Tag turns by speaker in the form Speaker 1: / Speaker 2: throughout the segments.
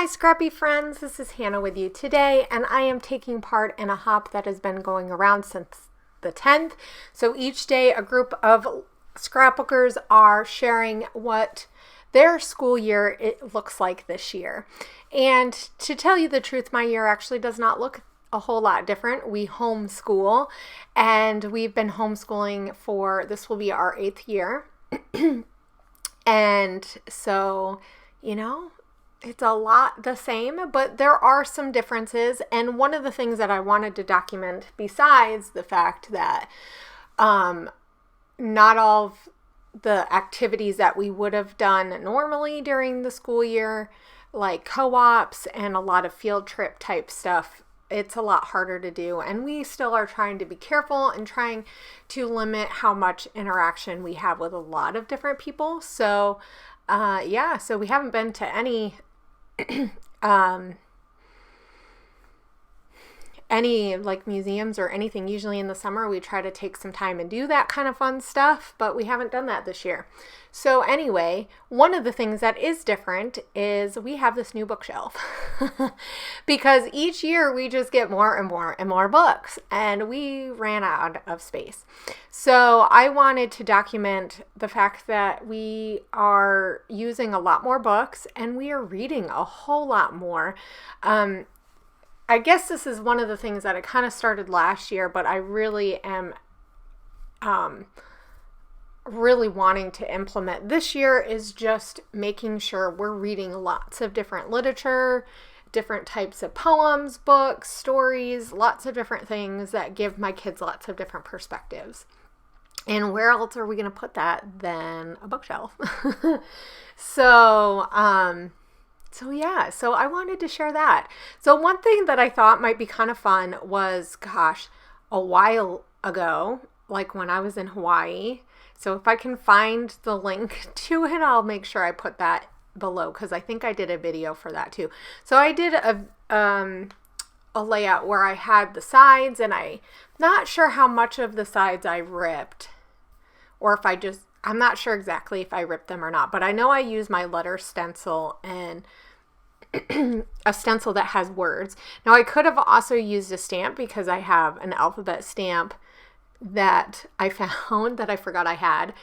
Speaker 1: my scrappy friends, this is Hannah with you today, and I am taking part in a hop that has been going around since the 10th. So each day a group of scrapbookers are sharing what their school year it looks like this year. And to tell you the truth, my year actually does not look a whole lot different. We homeschool, and we've been homeschooling for, this will be our 8th year. And so, it's a lot the same, but there are some differences. And one of the things that I wanted to document, besides the fact that not all of the activities that we would have done normally during the school year, like co-ops and a lot of field trip type stuff, it's a lot harder to do. And we still are trying to be careful and trying to limit how much interaction we have with a lot of different people. So so we haven't been to any like museums or anything. Usually in the summer we try to take some time and do that kind of fun stuff, but we haven't done that this year. So anyway, one of the things that is different is we have this new bookshelf because each year we just get more and more and more books, and we ran out of space. So I wanted to document the fact that we are using a lot more books and we are reading a whole lot more. I guess this is one of the things that I kind of started last year, but I really am really wanting to implement this year, is just making sure we're reading lots of different literature, different types of poems, books, stories, lots of different things that give my kids lots of different perspectives. And where else are we going to put that than a bookshelf? So I wanted to share that. So one thing that I thought might be kind of fun was, a while ago, like when I was in Hawaii. So if I can find the link to it, I'll make sure I put that below, because I think I did a video for that too. So I did a layout where I had the sides, and I'm not sure how much of the sides I ripped, or if I'm not sure exactly if I ripped them or not, but I know I used my letter stencil and a stencil that has words. Now I could have also used a stamp, because I have an alphabet stamp that I found that I forgot I had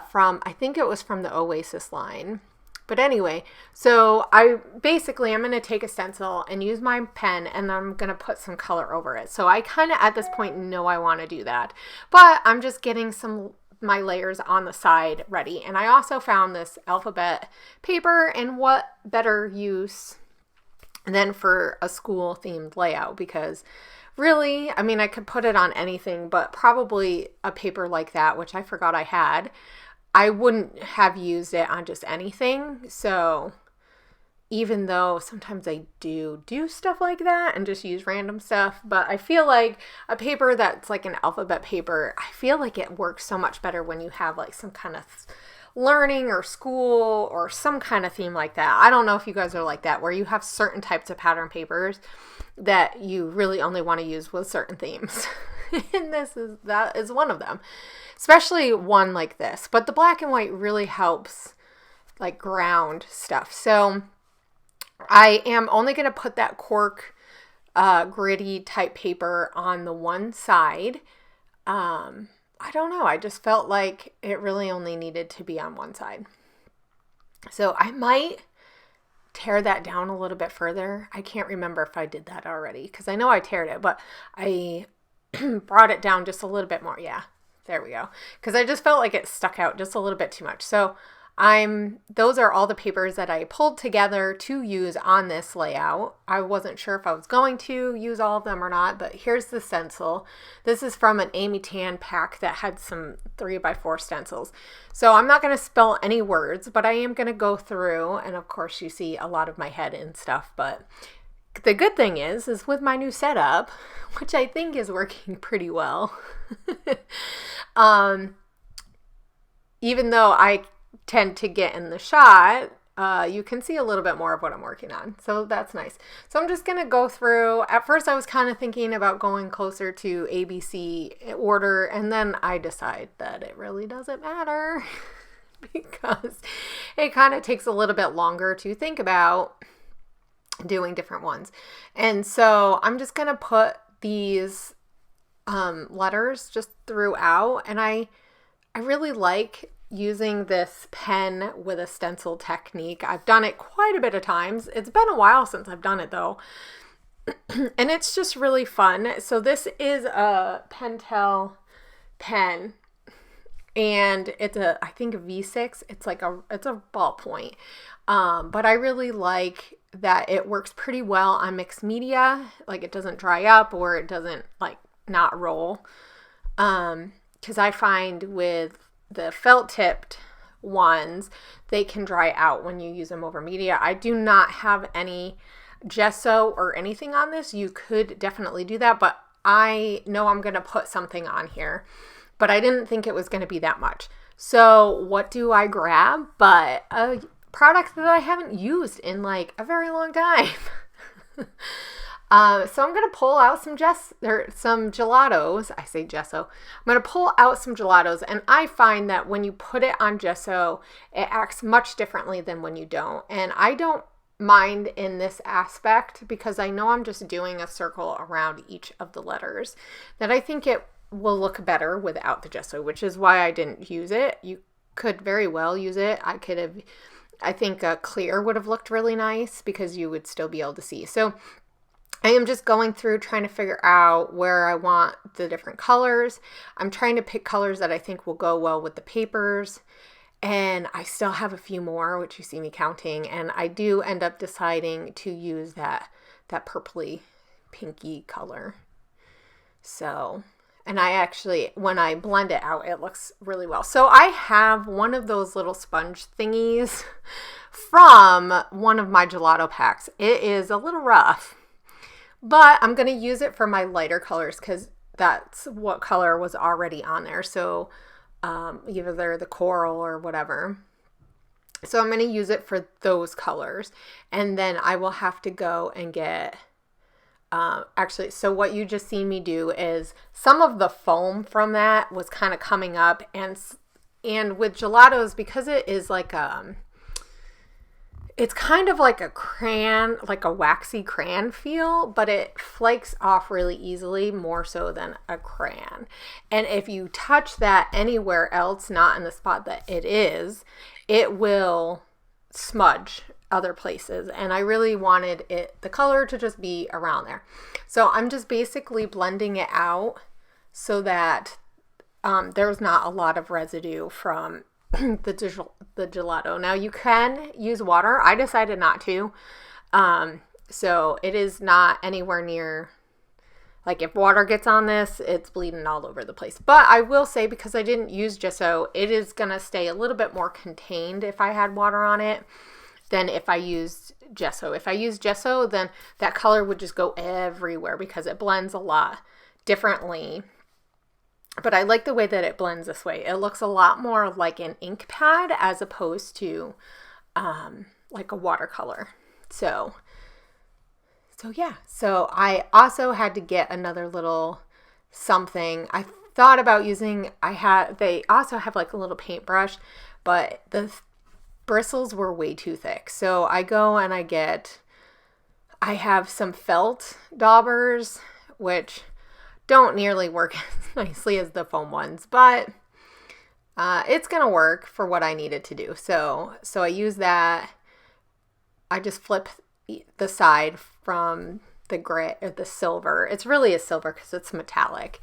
Speaker 1: from, I think it was from the Oasis line. But anyway, so I'm going to take a stencil and use my pen, and I'm going to put some color over it. So I kind of at this point know I want to do that, but I'm just getting my layers on the side ready. And I also found this alphabet paper, and what better use than for a school themed layout, because really, I could put it on anything, but probably a paper like that, which I forgot I had, I wouldn't have used it on just anything. So even though sometimes I do stuff like that and just use random stuff, but I feel like a paper that's like an alphabet paper, I feel like it works so much better when you have like some kind of learning or school or some kind of theme like that. I don't know if you guys are like that, where you have certain types of pattern papers that you really only want to use with certain themes. And that is one of them, especially one like this. But the black and white really helps like ground stuff. So I am only going to put that cork gritty type paper on the one side. I don't know. I just felt like it really only needed to be on one side. So I might tear that down a little bit further. I can't remember if I did that already, because I know I teared it, but I brought it down just a little bit more. Yeah, there we go. Because I just felt like it stuck out just a little bit too much. So those are all the papers that I pulled together to use on this layout. I wasn't sure if I was going to use all of them or not, but here's the stencil. This is from an Amy Tan pack that had some 3x4 stencils. So I'm not going to spell any words, but I am going to go through, and of course you see a lot of my head and stuff, but the good thing is with my new setup, which I think is working pretty well, even though I tend to get in the shot, you can see a little bit more of what I'm working on. So that's nice. So I'm just going to go through. At first I was kind of thinking about going closer to ABC order, and then I decide that it really doesn't matter because it kind of takes a little bit longer to think about doing different ones. And so I'm just going to put these letters just throughout. And I really like using this pen with a stencil technique. I've done it quite a bit of times. It's been a while since I've done it though. And it's just really fun. So this is a Pentel pen, and it's I think a V6. It's a ballpoint. But I really like that it works pretty well on mixed media. Like it doesn't dry up or it doesn't like not roll. Because I find with the felt tipped ones, they can dry out when you use them over media. I do not have any gesso or anything on this. You could definitely do that, but I know I'm going to put something on here, but I didn't think it was going to be that much. So what do I grab but a product that I haven't used in like a very long time? So I'm going to pull out some gelatos. I say gesso. I'm going to pull out some gelatos, and I find that when you put it on gesso, it acts much differently than when you don't. And I don't mind in this aspect because I know I'm just doing a circle around each of the letters, that I think it will look better without the gesso, which is why I didn't use it. You could very well use it. I think a clear would have looked really nice because you would still be able to see. So I am just going through trying to figure out where I want the different colors. I'm trying to pick colors that I think will go well with the papers. And I still have a few more, which you see me counting. And I do end up deciding to use that purpley pinky color. So, and I actually, when I blend it out, it looks really well. So I have one of those little sponge thingies from one of my gelato packs. It is a little rough, but I'm going to use it for my lighter colors because that's what color was already on there. So either the coral or whatever. So I'm going to use it for those colors. And then I will have to go and get, actually, so what you just seen me do is some of the foam from that was kind of coming up. And with gelatos, because it is like it's kind of like a crayon, like a waxy crayon feel, but it flakes off really easily, more so than a crayon. And if you touch that anywhere else, not in the spot that it is, it will smudge other places. And I really wanted the color to just be around there. So I'm just basically blending it out so that there's not a lot of residue from the gelato. Now you can use water. I decided not to. So it is not anywhere near, like if water gets on this, it's bleeding all over the place. But I will say, because I didn't use gesso, it is going to stay a little bit more contained if I had water on it than if I used gesso. If I used gesso, then that color would just go everywhere because it blends a lot differently. But I like the way that it blends this way. It looks a lot more like an ink pad as opposed to like a watercolor. So yeah. So I also had to get another little something. I thought about using, they also have like a little paintbrush, but the bristles were way too thick. So I go and I have some felt daubers, which don't nearly work as nicely as the foam ones, but it's going to work for what I needed to do. So I use that. I just flip the side from the gray or the silver. It's really a silver because it's metallic.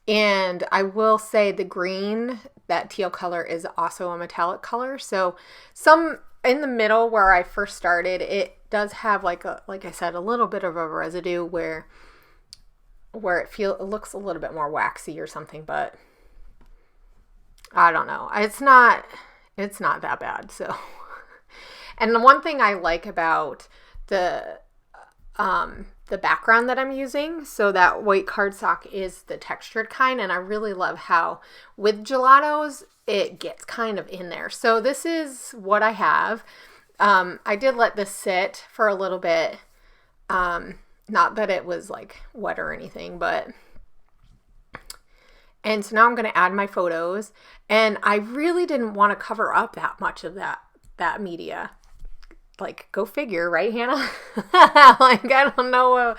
Speaker 1: And I will say the green, that teal color, is also a metallic color. So some in the middle where I first started, it does have like I said, a little bit of a residue where it looks a little bit more waxy or something, but I don't know. It's not that bad. So, and the one thing I like about the background that I'm using, so that white cardstock is the textured kind, and I really love how with gelatos it gets kind of in there. So this is what I have. I did let this sit for a little bit. Not that it was like wet or anything, and so now I'm going to add my photos, and I really didn't want to cover up that much of that media like, go figure, right, Hannah? Like, I don't know,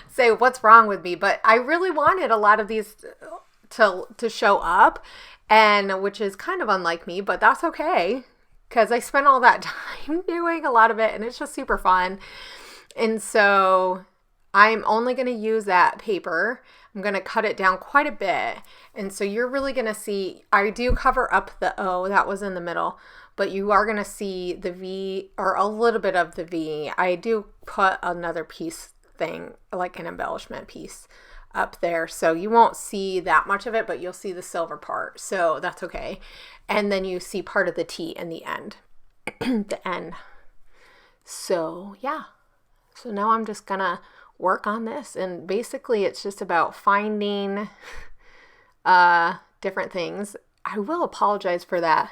Speaker 1: say what's wrong with me, but I really wanted a lot of these to show up, and which is kind of unlike me, but that's okay, because I spent all that time doing a lot of it, and it's just super fun. And so I'm only going to use that paper. I'm going to cut it down quite a bit. And so you're really going to see, I do cover up the O that was in the middle, but you are going to see the V, or a little bit of the V. I do put another piece thing, like an embellishment piece up there. So you won't see that much of it, but you'll see the silver part. So that's okay. And then you see part of the T in the end, the N. So yeah. So now I'm just going to work on this, and basically it's just about finding different things. I will apologize for that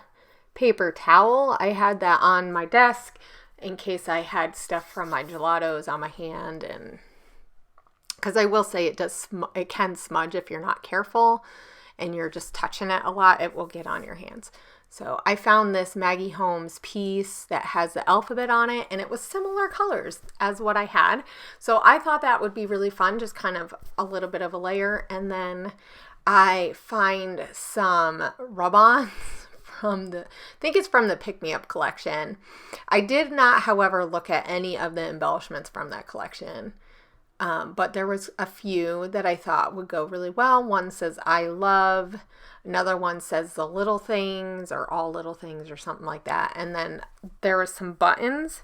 Speaker 1: paper towel. I had that on my desk in case I had stuff from my gelatos on my hand, and because I will say it can smudge if you're not careful and you're just touching it a lot, it will get on your hands. So I found this Maggie Holmes piece that has the alphabet on it, and it was similar colors as what I had. So I thought that would be really fun, just kind of a little bit of a layer. And then I find some rub-ons I think it's from the Pick Me Up collection. I did not, however, look at any of the embellishments from that collection. But there was a few that I thought would go really well. One says, I love. Another one says the little things, or all little things, or something like that. And then there were some buttons.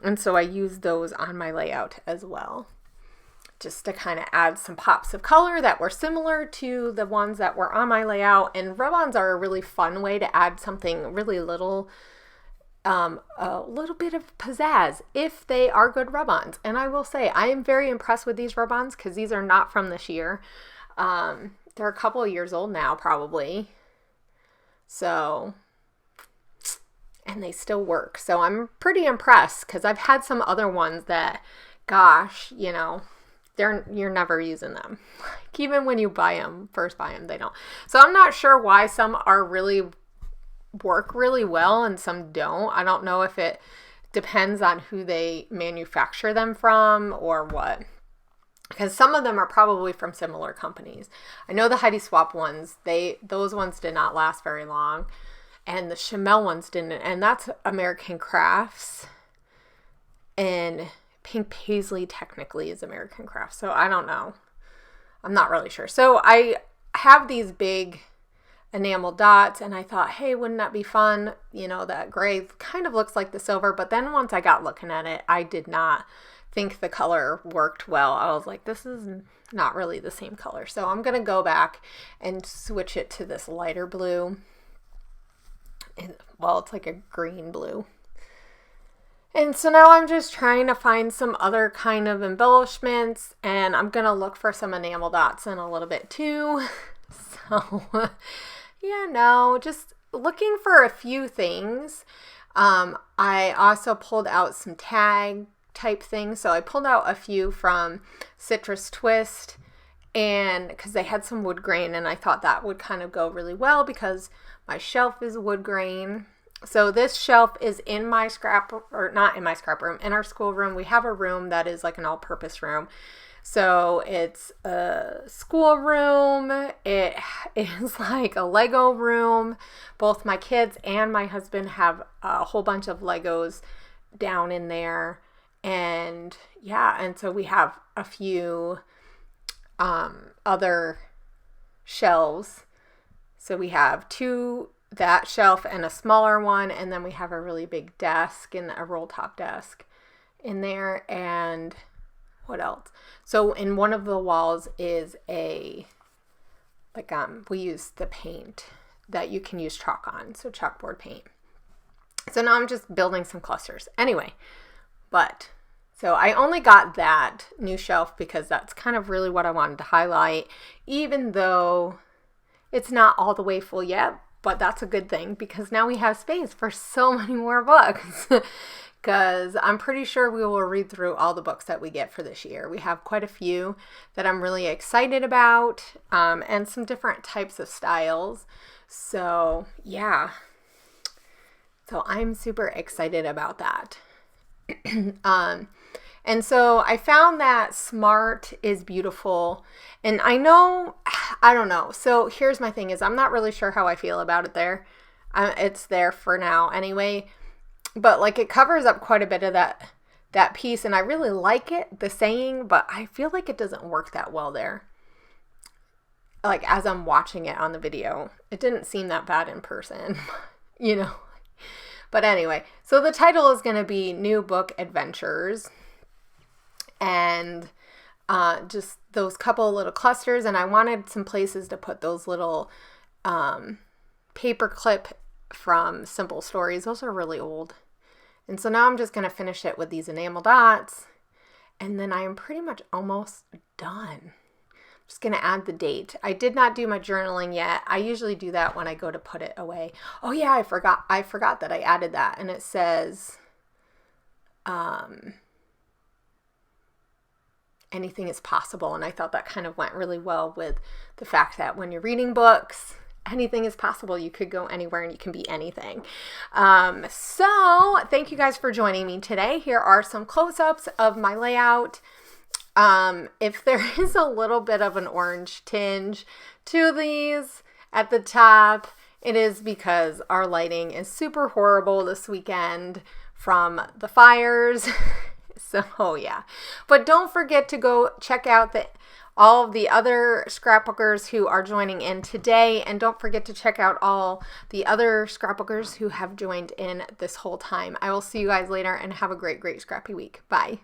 Speaker 1: And so I used those on my layout as well, just to kind of add some pops of color that were similar to the ones that were on my layout. And rub-ons are a really fun way to add something really little, a little bit of pizzazz if they are good rub-ons. And I will say, I am very impressed with these rub-ons, because these are not from this year. They're a couple of years old now, probably. So, and they still work. So I'm pretty impressed, because I've had some other ones that, gosh, you're never using them. Like, even when you first buy them, they don't. So I'm not sure why some work really well and some don't. I don't know if it depends on who they manufacture them from or what. Because some of them are probably from similar companies. I know the Heidi Swapp ones, those ones did not last very long. And the Chamel ones didn't. And that's American Crafts. And Pink Paisley technically is American Crafts. So I don't know. I'm not really sure. So I have these big enamel dots, and I thought, hey, wouldn't that be fun? That gray kind of looks like the silver. But then once I got looking at it, I did not think the color worked well. I was like, this is not really the same color. So I'm going to go back and switch it to this lighter blue. Well, it's like a green blue. And so now I'm just trying to find some other kind of embellishments, and I'm going to look for some enamel dots in a little bit too. So, just looking for a few things. I also pulled out some tag type things. So I pulled out a few from Citrus Twist, and because they had some wood grain, and I thought that would kind of go really well because my shelf is wood grain. So this shelf is in my not in my scrap room, in our school room. We have a room that is like an all-purpose room. So it's a school room. It is like a Lego room. Both my kids and my husband have a whole bunch of Legos down in there. And so we have a few other shelves. So we have that shelf and a smaller one, and then we have a really big desk and a roll top desk in there. And what else? So in one of the walls is we use the paint that you can use chalk on, so chalkboard paint. So now I'm just building some clusters. Anyway, so I only got that new shelf because that's kind of really what I wanted to highlight, even though it's not all the way full yet, but that's a good thing because now we have space for so many more books. Because I'm pretty sure we will read through all the books that we get for this year. We have quite a few that I'm really excited about, and some different types of styles. So, yeah. So I'm super excited about that. And so I found that smart is beautiful. And I don't know. So here's my thing is I'm not really sure how I feel about it there. It's there for now anyway. But like it covers up quite a bit of that piece. And I really like it, the saying, but I feel like it doesn't work that well there. Like as I'm watching it on the video, it didn't seem that bad in person, you know. But anyway, so the title is going to be New Book Adventures. And just those couple little clusters, and I wanted some places to put those little paper clip from Simple Stories. Those are really old. And so now I'm just going to finish it with these enamel dots, and then I am pretty much almost done. I'm just going to add the date. I did not do my journaling yet. I usually do that when I go to put it away. Oh yeah, I forgot that I added that, and it says anything is possible. And I thought that kind of went really well with the fact that when you're reading books, anything is possible. You could go anywhere and you can be anything. So thank you guys for joining me today. Here are some close-ups of my layout. If there is a little bit of an orange tinge to these at the top, it is because our lighting is super horrible this weekend from the fires. So yeah, but don't forget to go check out all of the other scrapbookers who are joining in today, and don't forget to check out all the other scrapbookers who have joined in this whole time. I will see you guys later, and have a great scrappy week. Bye.